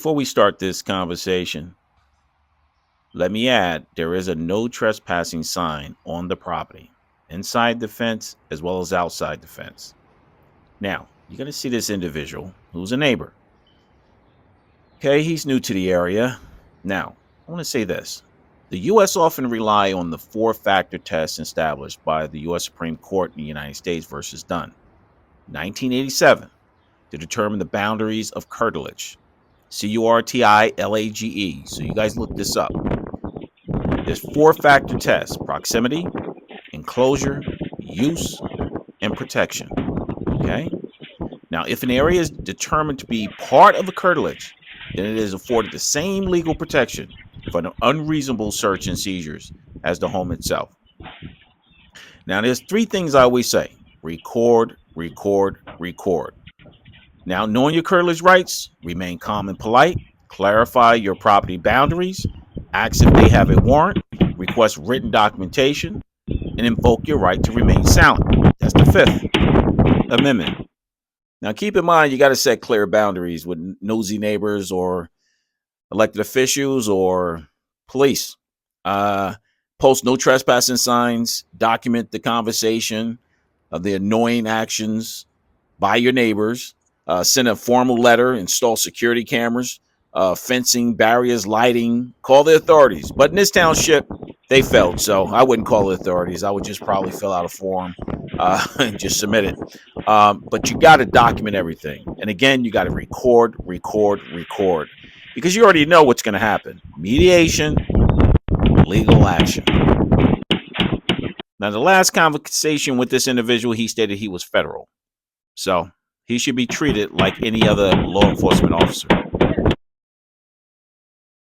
Before we start this conversation, let me add there is a no trespassing sign on the property, inside the fence as well as outside the fence. Now, you're going to see this individual who's a neighbor. Okay, he's new to the area. Now, I want to say this. The U.S. often rely on the four-factor test established by the U.S. Supreme Court in the United States versus Dunn, 1987, to determine the boundaries of curtilage. Curtilage. So you guys look this up. There's four-factor tests: proximity, enclosure, use, and protection. Okay? Now, if an area is determined to be part of a curtilage, then it is afforded the same legal protection for an unreasonable search and seizures as the home itself. Now, there's three things I always say: record, record, record. Now, knowing your curtilage rights, remain calm and polite, clarify your property boundaries, ask if they have a warrant, request written documentation, and invoke your right to remain silent. That's the Fifth Amendment. Now, keep in mind, you got to set clear boundaries with nosy neighbors or elected officials or police. Post no trespassing signs, document the conversation of the annoying actions by your neighbors, send a formal letter, install security cameras, fencing, barriers, lighting, call the authorities. But in this township, they failed, so I wouldn't call the authorities. I would just probably fill out a form and just submit it. But you got to document everything. And again, you got to record, record, record, because you already know what's going to happen. Mediation, legal action. Now, the last conversation with this individual, he stated he was federal. So he should be treated like any other law enforcement officer.